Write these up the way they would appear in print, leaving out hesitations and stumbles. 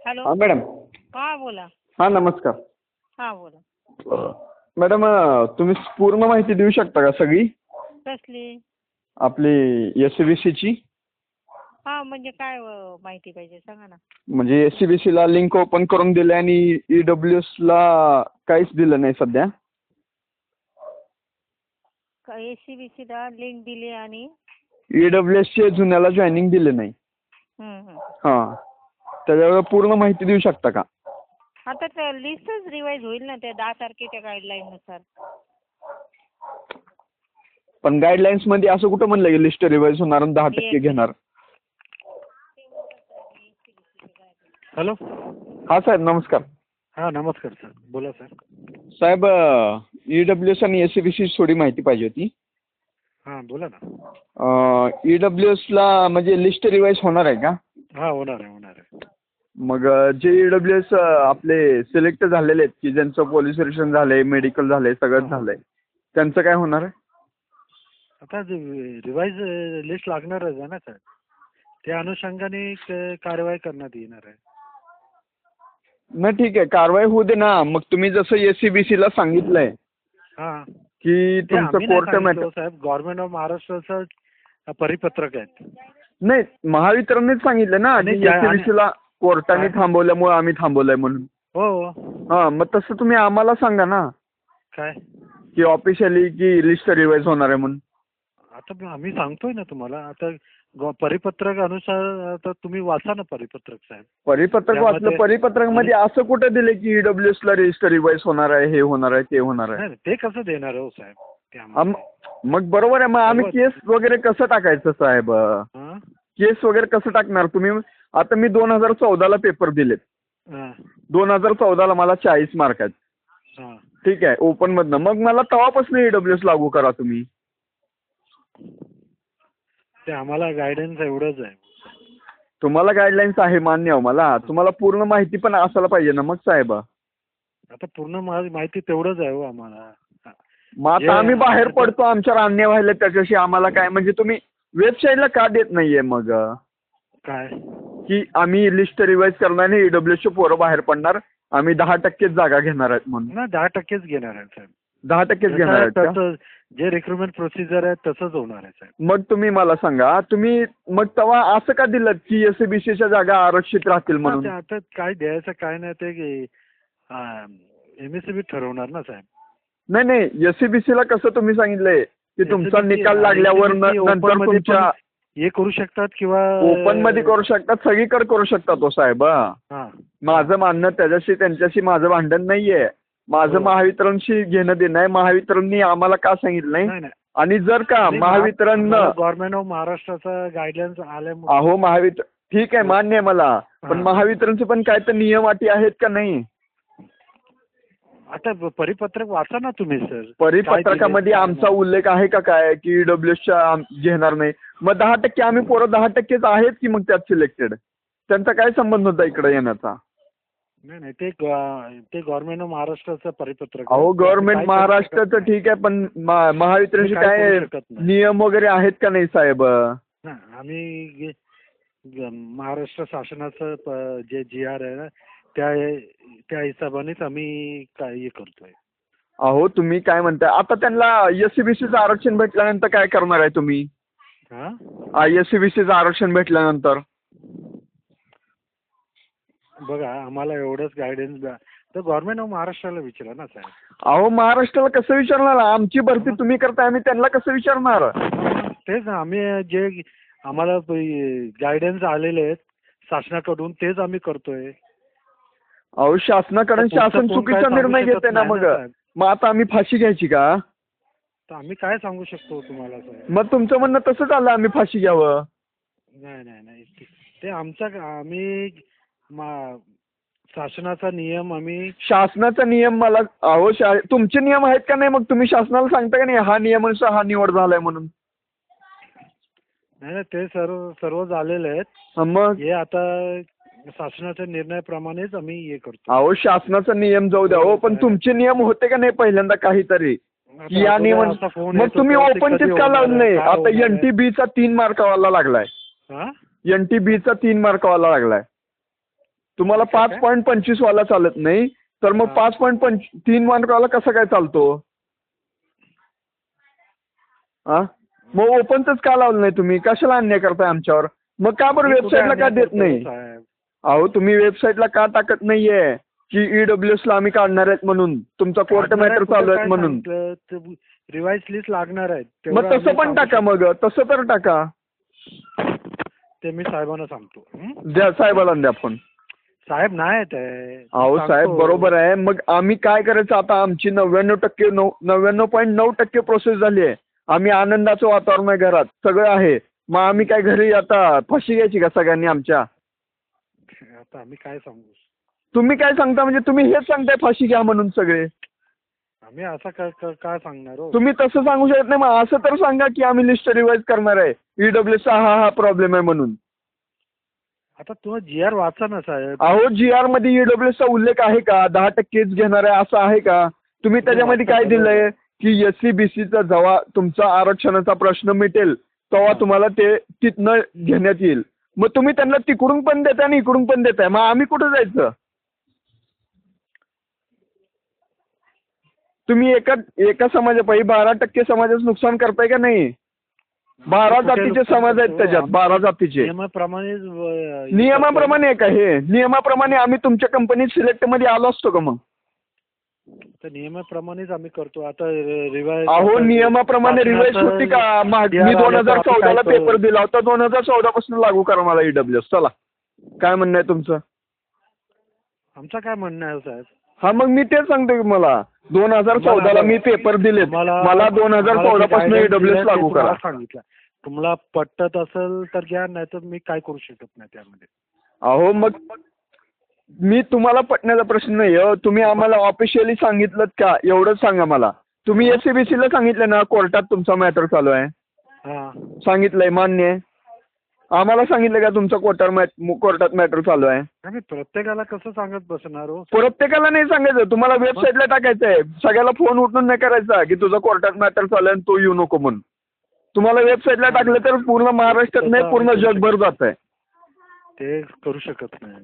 Hello. हां madam. हा बोला. हां नमस्कार. हा बोला. मॅडम तुम्ही पूर्ण माहिती देऊ शकता का सगळी कसली? आपली एस-सी-बी-सीची? हा म्हणजे काय माहिती पाहिजे सांगा ना. म्हणजे एस-सी-बी-सीला लिंक ओपन करून दिले आणि ई-डब्ल्यू-एसला काहीच दिलं नाही सध्या. एस-सी-बी-सीला लिंक दिली आणि ई-डब्ल्यू-एसचे जुन्याला जॉईनिंग दिले नाही. हां त्याच्यावर पूर्ण माहिती देऊ शकता का? आता त्या लिस्टच रिवाईज होईल ना त्या 10 तारखेच्या गाईडलाईन नुसार. पण गाईडलाईन्स मध्ये असं कुठं म्हणलं की लिस्ट रिवाईज होणार आणि 10% घेणार? हॅलो. हा साहेब नमस्कार. हां नमस्कार सर, बोला सर. साहेब ई-डब्ल्यू-एस आणि एस-सी-बी-सी थोडी माहिती पाहिजे होती. हां बोला ना. ई-डब्ल्यू-एसला म्हणजे लिस्ट रिवाईज होणार आहे का? हां होणार आहे. मग जे ई-डब्ल्यू-एस आपले सिलेक्ट झालेले आहेत की ज्यांचं पोलीस स्टेशन झालंय, मेडिकल झालंय, सगळंच झालंय, त्यांचं काय होणार आहे? आता रिवाईज लिस्ट लागणारच आहे ना सर, त्या अनुषंगाने कारवाई करण्यात येणार आहे. नाही ठीक आहे, कारवाई होऊ दे ना. मग तुम्ही जसं एस-सी-बी-सीला सांगितलंय हां की ते तुमचं आम्ही नाही कोर्ट सांगितलं साहेब, गव्हर्नमेंट ऑफ महाराष्ट्राचं परिपत्रक आहे. नाही महावितरणनेच सांगितलं ना आणि की एस-सी-बी-सीला कोर्टाने थांबवल्यामुळे आम्ही थांबवलंय म्हणून. हो. हां मग तसं तुम्ही आम्हाला सांगा ना काय की ऑफिशियली की लिस्ट रिवाईज होणार आहे म्हणून. आता आम्ही सांगतोय ना तुम्हाला. आता परिपत्रक अनुसार आता तुम्ही वाचा ना परिपत्रक साहेब. परिपत्रक वाचलं. परिपत्रक मध्ये असं कुठं दिले की ई-डब्ल्यू-एसला रजिस्टर रिवाईज होणार आहे, हे होणार आहे, ते होणार आहे? नाही ते कसं देणार हो साहेब ते आम्हाला? मग बरोबर आहे. मग आम्ही केस वगैरे कसं टाकायचं साहेब? हां केस वगैरे कसं टाकणार तुम्ही? आता मी 2014ला पेपर दिलेत. 2014ला मला 40 मार्क आहेत. हां ठीक आहे ओपन मधनं. मग मला तेव्हापासून ई-डब्ल्यू-एस लागू करा तुम्ही. ते आम्हाला गायडन्स एवढंच आहे. तुम्हाला गाईडलाईन्स आहे मान्य आहे मला. तुम्हाला पूर्ण माहिती पण असायला पाहिजे ना मग साहेब. आता पूर्ण माहिती तेवढंच आहे हो आम्हाला. मग आता आम्ही बाहेर पडतो, आमच्यावर अन्याय व्हायला त्याच्याशी आम्हाला काय म्हणजे तुम्ही वेबसाईटला का देत नाहीये मग? काय की आम्ही लिस्ट रिवाईज करणार आणि ई-डब्ल्यू-एसचे पोरं बाहेर पडणार, आम्ही 10% जागा घेणार आहेत म्हणून. ना 10%च घेणार आहे साहेब. 10%च घेणार आहेत का? जे रिक्रुटमेंट प्रोसिजर आहे तसंच होणार आहे साहेब. मग तुम्ही मला सांगा, तुम्ही मग तेव्हा असं का दिलं की एस-सी-बी-सीच्या जागा आरक्षित राहतील म्हणून? आता काय द्यायचं काय नाही ते MSCB ठरवणार ना साहेब. नाही एस-सी-बी-सीला कसं तुम्ही सांगितलंय की तुमचा निकाल लागल्यावर नंतर तुमच्या हे करू शकतात किंवा ओपन मध्ये करू शकतात, सगळीकडे करू शकतात हो साहेब. माझं मानणं त्याच्याशी त्यांच्याशी माझं भांडण नाहीये. माझं महावितरणशी घेणं देणं आहे. महावितरणनी आम्हाला का सांगितलं नाही? आणि जर का महावितरण गव्हर्नमेंट ऑफ महाराष्ट्राचा गाईडलाईन्स आल्यामुळे अहो ठीक आहे मान्य आहे मला, पण महावितरणचे पण काय तर नियम अटी आहेत का नाही? आता परिपत्रक वाचा ना तुम्ही सर. परिपत्रकामध्ये आमचा उल्लेख आहे का काय की ई-डब्ल्यू-एसच्या घेणार नाही? मग 10% आम्ही पोरं 10%च आहेत की मग त्यात सिलेक्टेड. त्यांचा काय संबंध होता इकडे येण्याचा? नाही ते गव्हर्नमेंट ऑफ महाराष्ट्राचं परिपत्रक. अहो गव्हर्नमेंट महाराष्ट्राचं ठीक आहे, पण महावितरणचे काय नियम वगैरे आहेत का नाही साहेब? आम्ही महाराष्ट्र शासनाचं जे GR आहे ना त्या हिशोबानेच आम्ही काय करतोय. अहो तुम्ही काय म्हणताय आता? त्यांना एस-सी-बी-सीचं आरक्षण भेटल्यानंतर काय करणार आहे तुम्ही? एस-सी-बी-सीचं आरक्षण भेटल्यानंतर बघा आम्हाला एवढंच गायडन्स द्या तर गव्हर्नमेंट ऑफ महाराष्ट्राला विचारा ना साहेब. अहो महाराष्ट्राला कसं विचारणार? आमची भरती तुम्ही करताय, आम्ही त्यांना कसं विचारणार? तेच आम्ही जे आम्हाला गायडन्स आलेले आहेत शासनाकडून तेच आम्ही करतोय. अहो शासन चुकीचा निर्णय घेते ना. मग आता आम्ही फाशी घ्यायची का? तर आम्ही काय सांगू शकतो तुम्हाला साहेब? मग तुमचं म्हणणं तसं झालं आम्ही फाशी घ्यावं? नाही ते आम्ही शासनाचा नियम शासनाचा नियम मला अहो तुमचे नियम आहेत का नाही? मग तुम्ही शासनाला सांगता का नाही हा नियमानुसार हा निवड झालाय म्हणून? नाही ते सर्व झालेले आहेत. मग हे आता शासनाच्या निर्णयाप्रमाणेच आम्ही हे करतो. अहो शासनाचा नियम जाऊ द्या हो, पण तुमचे नियम होते का नाही पहिल्यांदा काहीतरी की या नियम? मग तुम्ही ओपनचेच का लावलं नाही? आता NTBचा 3 मार्कावाला लागलाय. NTBचा 3 मार्कावाला लागलाय. तुम्हाला 5.25 वाला चालत नाही, तर मग 5.3 वाला कसा काय चालतो? हा, मग ओपनच का लावलं नाही तुम्ही? कशाला अन्याय करताय आमच्यावर? मग का बरं वेबसाईटला का देत नाही? अहो तुम्ही वेबसाईटला का टाकत नाहीये की ईडब्ल्यूएस ला आम्ही काढणार आहेत म्हणून, तुमचा कोर्ट मॅटर चालू आहे म्हणून? रिवाइज लिस्ट लागणार आहे. मग तसं पण टाका, मग तसं तर टाका. ते मी साहेबांना सांगतो. द्या साहेबाला, द्या फोन. साहेब नाही येत आहे. अहो साहेब बरोबर आहे, मग आम्ही काय करायचं आता? आमची 99.9% प्रोसेस झाली आहे. आम्ही आनंदाचं वातावरण आहे, घरात सगळं आहे. मग आम्ही काय घरी आता फाशी घ्यायची का सगळ्यांनी आमच्या? आता आम्ही काय सांगू? तुम्ही काय सांगता म्हणजे तुम्ही हेच सांगताय फाशी घ्या म्हणून सगळे? आम्ही असं काय सांगणार हो? तुम्ही तसं सांगू शकत नाही. मग असं तर सांगा की आम्ही लिस्ट रिवाइज करणार आहे, ईडब्ल्यूएसचा हा प्रॉब्लेम आहे म्हणून. आता तुम्ही GR वाचा ना साहेब. अहो GR मध्ये ईडब्ल्यूएसचा उल्लेख आहे का? 10%च घेणार आहे असं आहे का? तुम्ही त्याच्यामध्ये काय दिलंय की SC-BCचा जेव्हा तुमचा आरक्षणाचा प्रश्न मिटेल तेव्हा तुम्हाला ते तिथनं घेण्यात येईल. मग तुम्ही त्यांना तिकडून पण देताय आणि इकडून पण देताय, मग आम्ही कुठं जायचं? तुम्ही एका समाजापायी 12% समाजाचं नुकसान करताय का नाही? 12 जातीचे समाज आहेत त्याच्यात, 12 जातीचे. नियमाप्रमाणे आहे का हे? नियमाप्रमाणे आम्ही तुमच्या कंपनीत सिलेक्ट मध्ये आलो असतो का मग? तर नियमाप्रमाणेच आम्ही करतो. आता रिवाइज. अहो नियमाप्रमाणे रिवाइज होती का? मी 2014ला पेपर दिला होता, 2014 पासून लागू करा मला ईडब्ल्यूएस. चला, काय म्हणणं आहे तुमचं? आमचं काय म्हणणं आहे साहेब? हा, मग मी तेच सांगतो की मला 2014ला मी पेपर दिले, मला 2014 पासून ईडब्ल्यूएस लागू करा. सांगितलं तुम्हाला पटत असेल तर घ्या, नाही तर मी काय करू शकत नाही त्यामध्ये. अहो मग मी तुम्हाला पटण्याचा प्रश्न नाही. तुम्ही आम्हाला ऑफिशियली सांगितलं का? एवढंच सांगा मला. तुम्ही SC-BC ला सांगितलं ना कोर्टात तुमचा मॅटर चालू आहे? सांगितलंय, मान्य आहे. आम्हाला सांगितलं का तुमचा कोर्टात मॅटर चालू आहे? आम्ही प्रत्येकाला कसं सांगत बसणार हो? प्रत्येकाला नाही सांगायचं, तुम्हाला वेबसाईटला टाकायचं आहे. सगळ्याला फोन उठून नाही करायचा की तुझा कोर्टात मॅटर चालू आहे तो येऊ नको म्हणून. तुम्हाला वेबसाईटला टाकलं तर पूर्ण महाराष्ट्रात नाही, पूर्ण जगभर जात आहे. ते करू शकत नाही.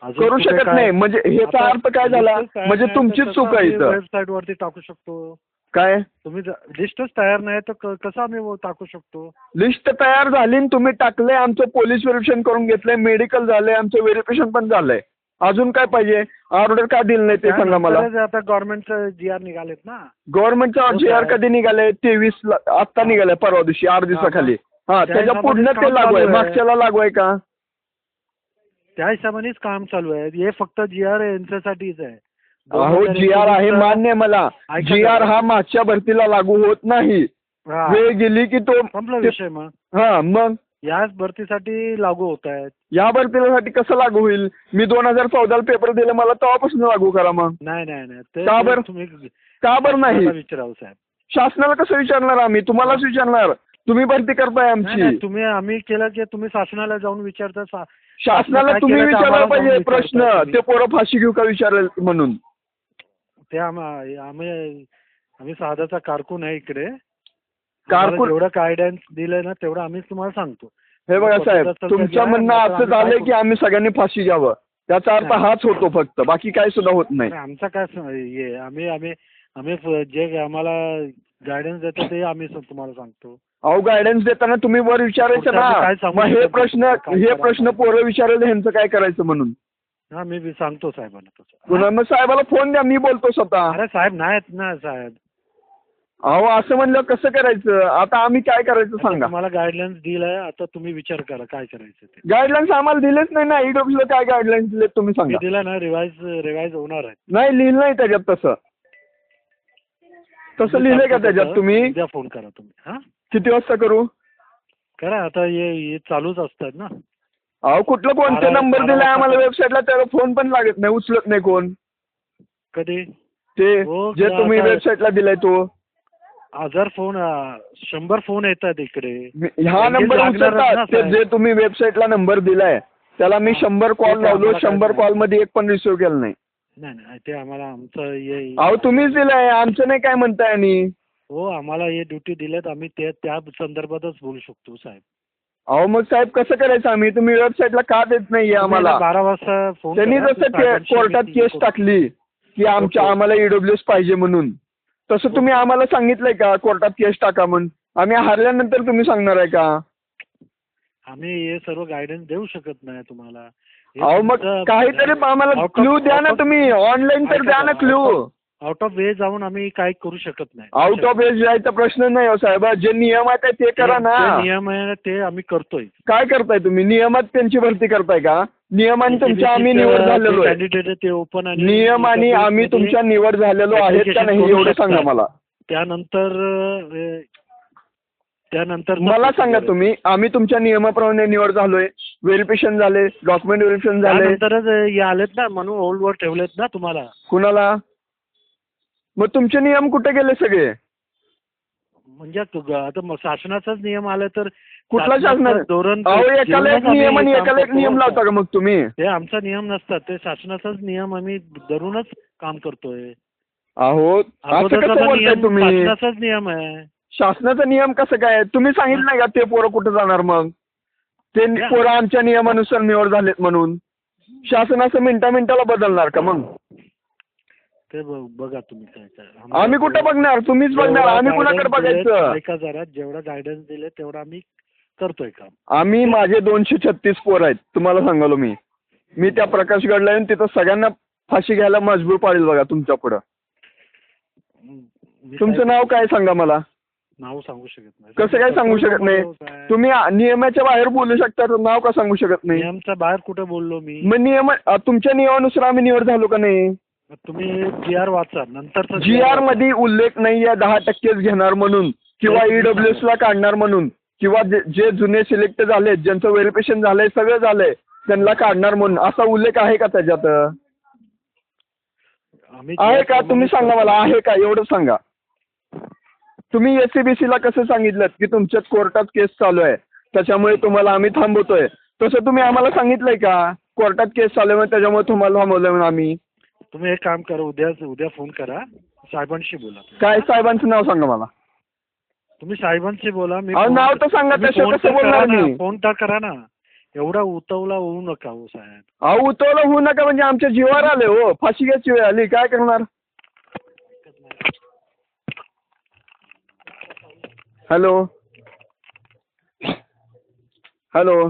करू शकत नाही म्हणजे ह्याचा अर्थ काय झाला? म्हणजे तुमचीच चूक आहे इथं. वेबसाईट वरती टाकू शकतो काय? तुम्ही लिस्टच तयार नाही तर कसं आम्ही टाकू शकतो? लिस्ट तयार झाली, तुम्ही टाकले, आमचं पोलीस व्हेरिफिकेशन करून घेतलंय, मेडिकल झालंय, आमचं व्हेरिफिकेशन पण झालंय. अजून काय पाहिजे? ऑर्डर का दिलं नाही ते सांगा मला. आता गव्हर्नमेंटचं GR निघालेत ना. गव्हर्नमेंटचा GR कधी निघाले? 23 आता निघालाय, परवा दिवशी, 8 दिवसाखाली. हा, त्याच्या पुढनं ते लागू आहे, मागच्याला लागू आहे का? त्या हिशोबानेच काम चालू आहे. हे फक्त GR यांच्यासाठीच आहे. अहो GR आहे, मान्य मला. GR हा मागच्या भरतीला लागू होत नाही. वेळ गेली की तो संपला विषय. मग हा, मग याच भरतीसाठी लागू होत आहेत. या भरतीसाठी कसं लागू होईल? मी 2014ला पेपर दिले, मला तेव्हापासून लागू करा मग. नाही नाही नाही. का बरं? का बरं नाही? विचारावं साहेब. शासनाला कसं विचारणार आम्ही? तुम्हालाच विचारणार. तुम्ही भरती करताय आमची. तुम्ही आम्ही केलं की तुम्ही शासनाला जाऊन विचारता. शासनाला तुम्ही विचारला पाहिजे प्रश्न, ते पोरं फाशी घेऊ का विचारेल म्हणून. ते आम्ही साधाचा कारकून आहे इकडे. कारकून जेवढं गायडन्स दिलंय ना तेवढं आम्ही तुम्हाला सांगतो. हे बघा साहेब, तुमचं म्हणणं असं झालंय की आम्ही सगळ्यांनी फाशी घ्यावं, त्याचा अर्थ हाच होतो फक्त, बाकी काय सुद्धा होत नाही. आमचा काय हे आम्ही जे आम्हाला गायडन्स देतो ते आम्ही तुम्हाला सांगतो. अहो गायडन्स देताना तुम्ही वर विचारायचं ना, मग हे प्रश्न पोरं विचारायला ह्यांचं काय करायचं म्हणून. हा, मी सांगतो साहेबांना तसं. पुन्हा मग साहेबाला फोन द्या, मी बोलतो स्वतः. अरे साहेब नाहीत ना साहेब. अहो असं म्हणलं कसं करायचं? आता आम्ही काय करायचं सांगा. मला गाईडलाईन्स दिलाय, आता तुम्ही विचार करा काय करायचं ते. गाईडलाईन्स आम्हाला दिलेच नाही ना. ईडब्ल्यूला काय गाईडलाईन्स दिलेत तुम्ही सांगा. दिला ना, रिवाइज होणार आहे. नाही, लिहिलं नाही त्याच्यात तसं लिहिलंय का त्याच्यात? तुम्ही उद्या फोन करा तुम्ही. हा, किती वाजता करू? करा आता, हे चालूच असतात ना. अहो कुठलं कोणते नंबर दिलाय आम्हाला वेबसाईटला, त्याला फोन पण लागत नाही, उचलत नाही कोण. कधी? ते जे तुम्ही वेबसाईटला दिलाय तो. 1000 फोन 100 फोन येतात इकडे. हा नंबर उचलतात, जे तुम्ही वेबसाईटला नंबर दिलाय त्याला मी 100 कॉल लावलो, 100 कॉल मध्ये एक पण रिसिव्ह केलं नाही. नाही ते आम्हाला आमचं अहो तुम्हीच दिलाय, आमचं नाही काय म्हणताय. आणि हो, आम्हाला हे ड्युटी दिलेत, आम्ही त्या संदर्भातच बोलू शकतो साहेब. अहो मग साहेब कसं करायचं आम्ही? तुम्ही वेबसाईटला का देत नाहीये आम्हाला? 12 वाजता फोन त्यांनी करा, जसं साहेबांशी कोर्टात meeting केस करू. टाकली की आम्हाला ईडब्ल्यूएस पाहिजे म्हणून, तसं तुम्ही आम्हाला सांगितलंय का कोर्टात केस टाका म्हणून? आम्ही हारल्यानंतर तुम्ही सांगणार आहे का? आम्ही हे सर्व गायडन्स देऊ शकत नाही तुम्हाला. हे अहो मग तुमचं काहीतरी आम्हाला out of- क्लू द्या ना out of- तुम्ही, ऑनलाईन तर द्या ना क्लू. आउट ऑफ वे जाऊन आम्ही काही करू शकत नाही. आउट ऑफ एज जायचा प्रश्न नाही हो साहेब, जे नियम आहेत ते करा ना. जे नियम आहे ते आम्ही करतोय. काय करताय तुम्ही? नियमात त्यांची भरती करताय का? नियमाने तुमच्या आम्ही निवड झालेलो आहे. कॅन्डिडेट ते ओपन आणि नियमाने आम्ही तुमच्या निवड झालेलो आहेत का नाही एवढं सांगा मला. त्यानंतर मला सांगा तुम्ही, आम्ही तुमच्या नियमाप्रमाणे निवड झालोय, व्हेरिफिकेशन झाले, डॉक्युमेंट व्हेरिफिकेशन झाले, त्यानंतरच हे आलेत ना म्हणून होल्डवर ठेवलेत ना तुम्हाला. कुणाला? मग तुमचे नियम कुठे गेले सगळे? म्हणजे आता मग शासनाचाच नियम आला तर कुठला शासनाचा धोरण अहो एकाला एक नियम आणि एकाला एक नियम लावता का मग तुम्ही? ते आमचा नियम नसतात, ते शासनाचाच नियम आम्ही धरूनच काम करतोय. अहो असं अगोदरचा कसं बोलताय नियम तुम्ही? शासनाचाच नियम आहे. शासनाचा नियम कसं काय? तुम्ही सांगितलं नाही का ते पोरं कुठं जाणार मग? ते पोरं आमच्या नियमानुसार निवड झालेत म्हणून. शासन असं मिनिटाला बदलणार का मग? ते बघा तुम्ही काय काय. आम्ही कुठं बघणार? तुम्हीच बघणार, आम्ही कुणाकडे बघायचं? ऐका जरा, जेवढा गायडन्स दिले तेवढं आम्ही करतोय काम. आम्ही माझे 236 पोर आहेत तुम्हाला सांगालो मी त्या प्रकाशगडला येऊन तिथं सगळ्यांना फाशी घ्यायला मजबूर पाडेल बघा तुमच्या पुढं. तुमचं नाव काय सांगा मला? नाव सांगू शकत नाही. कसं काय सांगू शकत नाही? तुम्ही नियमाच्या बाहेर बोलू शकता तर नाव का सांगू शकत नाही? नियमच्या बाहेर कुठे बोललो मी? मग नियम तुमच्या नियमानुसार आम्ही निवड झालो का नाही? तुम्ही GR वाचा नंतर. GR मध्ये उल्लेख नाहीये 10%च घेणार म्हणून किंवा ईडब्ल्यूएस ला काढणार म्हणून किंवा जे जुने सिलेक्ट झाले, ज्यांचं व्हेरिफिकेशन झालंय, सगळं झालंय, त्यांना काढणार म्हणून असा उल्लेख आहे का त्याच्यात? आहे का? तुम्ही सांगा मला, आहे का? एवढं सांगा. तुम्ही SCBC ला कसं सांगितलं की तुमच्यात कोर्टात केस चालू आहे त्याच्यामुळे तुम्हाला आम्ही थांबवतोय, तसं तुम्ही आम्हाला सांगितलंय का कोर्टात केस चालू आहे त्याच्यामुळे तुम्हाला थांबवलंय म्हणून आम्ही? तुम्ही एक काम करा, उद्या फोन करा, साहेबांशी बोला. काय साहेबांचं नाव सांगा मला. तुम्ही साहेबांशी बोला. मी नाव तर सांगा, तसं कसं बोलणार मी? फोन तर करा ना. एवढा उतवला होऊ नका हो साहेब. अहो उतवलं होऊ नका म्हणजे आमच्या जीवावर आले हो, फाशी घ्यायची वेळ आली, काय करणार? Hello hello